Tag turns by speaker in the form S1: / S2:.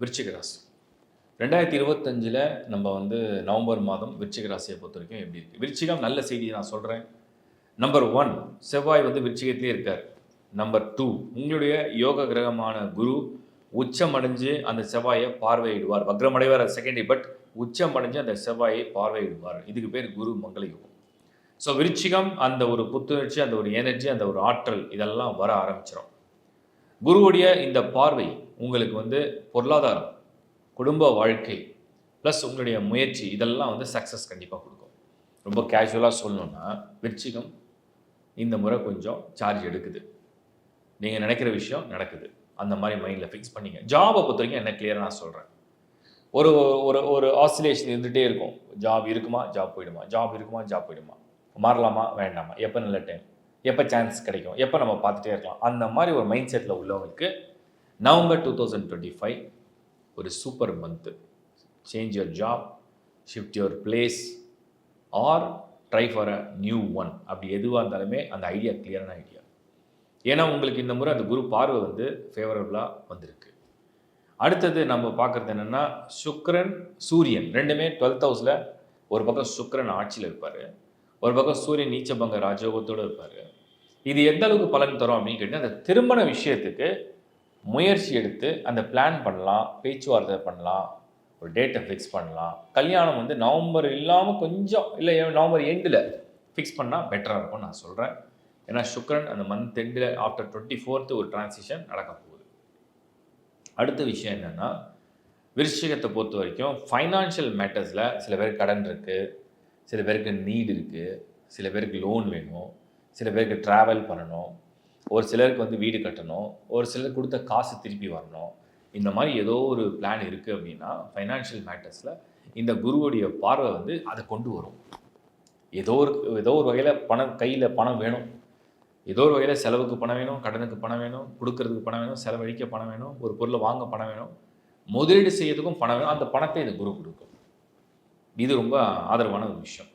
S1: விருச்சிக ராசி 2025 நம்ம நவம்பர் மாதம் விருச்சிக ராசியை பொறுத்த வரைக்கும் எப்படி இருக்குது? விருச்சிகம் நல்ல செய்தி நான் சொல்கிறேன். நம்பர் 1 செவ்வாய் விருச்சிகத்திலே இருக்கார். நம்பர் 2 உங்களுடைய யோக கிரகமான குரு உச்சமடைஞ்சு அந்த செவ்வாயை பார்வையிடுவார். வக்ரமடைவார் அது செகண்டரி, பட் உச்சமடைஞ்சு அந்த செவ்வாயை பார்வையிடுவார். இதுக்கு பேர் குரு மங்கள யோகம். ஸோ விருச்சிகம் அந்த ஒரு புத்துணர்ச்சி, அந்த ஒரு எனர்ஜி, அந்த ஒரு ஆற்றல் இதெல்லாம் வர ஆரம்பிச்சிடும். குருவுடைய இந்த பார்வை உங்களுக்கு பொருளாதாரம், குடும்ப வாழ்க்கை ப்ளஸ் உங்களுடைய முயற்சி இதெல்லாம் சக்ஸஸ் கண்டிப்பாக கொடுக்கும். ரொம்ப கேஷுவலாக சொல்லணுன்னா விருச்சிகம் இந்த முறை கொஞ்சம் சார்ஜ் எடுக்குது. நீங்கள் நினைக்கிற விஷயம் நடக்குது. அந்த மாதிரி மைண்டில் ஃபிக்ஸ் பண்ணிங்க. ஜாபை பொறுத்த வரைக்கும் என்ன கிளியராக நான் சொல்கிறேன். ஒரு ஒரு ஒரு ஆசிலேஷன் இருந்துகிட்டே இருக்கும். ஜாப் இருக்குமா, ஜாப் போயிடுமா, ஜாப் இருக்குமா, ஜாப் போயிடுமா, மாறலாமா வேண்டாமா, எப்போ நல்ல டைம், எப்போ சான்ஸ் கிடைக்கும், எப்போ நம்ம பார்த்துட்டே இருக்கலாம், அந்த மாதிரி ஒரு மைண்ட் செட்டில் உள்ளவங்களுக்கு நவம்பர் 2025 ஒரு super month. Change your job, shift your place or try for a new one. அப்படி எதுவாக இருந்தாலுமே அந்த ஐடியா கிளியரான ஐடியா. ஏன்னா உங்களுக்கு இந்த முறை அந்த குரு பார்வை ஃபேவரபுளாக வந்திருக்கு. அடுத்தது நம்ம பார்க்குறது என்னென்னா சுக்கிரன் சூரியன் ரெண்டுமே 12th ஹவுஸில். ஒரு பக்கம் சுக்கிரன் ஆட்சியில் இருப்பார், ஒரு பக்கம் சூரியன் நீச்சபங்க ராஜயோகத்தோடு இருப்பார். இது எந்த அளவுக்கு பலன் தரும் அப்படின்னு கேட்டால், அந்த திருமண விஷயத்துக்கு முயற்சி எடுத்து அந்த பிளான் பண்ணலாம், பேச்சுவார்த்தை பண்ணலாம், ஒரு டேட்டை ஃபிக்ஸ் பண்ணலாம். கல்யாணம் நவம்பர் இல்லாமல் கொஞ்சம் இல்லை நவம்பர் எண்டில் ஃபிக்ஸ் பண்ணால் பெட்டராக இருக்கும்னு நான் சொல்கிறேன். ஏன்னா சுக்கிரன் அந்த மந்த் எண்டில் ஆஃப்டர் 24th ஒரு டிரான்சிஷன் நடக்க போகுது. அடுத்த விஷயம் என்னென்னா விருச்சிகத்தை பொறுத்த வரைக்கும் ஃபைனான்ஷியல் மேட்டர்ஸில் சில பேருக்கு கடன் இருக்குது, சில பேருக்கு நீட் இருக்குது, சில பேருக்கு லோன் வேணும், சில பேருக்கு ட்ராவல் பண்ணணும், ஒரு சிலருக்கு வீடு கட்டணும், ஒரு சிலருக்கு கொடுத்த காசு திருப்பி வரணும். இந்த மாதிரி ஏதோ ஒரு பிளான் இருக்குது அப்படின்னா ஃபைனான்ஷியல் மேட்டர்ஸில் இந்த குருவுடைய பார்வை அதை கொண்டு வரும். ஏதோ ஒரு வகையில் கையில் பணம் வேணும், ஏதோ ஒரு வகையில் செலவுக்கு பணம் வேணும், கடனுக்கு பணம் வேணும், கொடுக்கறதுக்கு பணம் வேணும், செலவழிக்க பணம் வேணும், ஒரு பொருளை வாங்க பணம் வேணும், முதலீடு செய்யறதுக்கும் பணம் வேணும். அந்த பணத்தை இந்த குரு கொடுக்கும். இது ரொம்ப ஆதரவான ஒரு விஷயம்.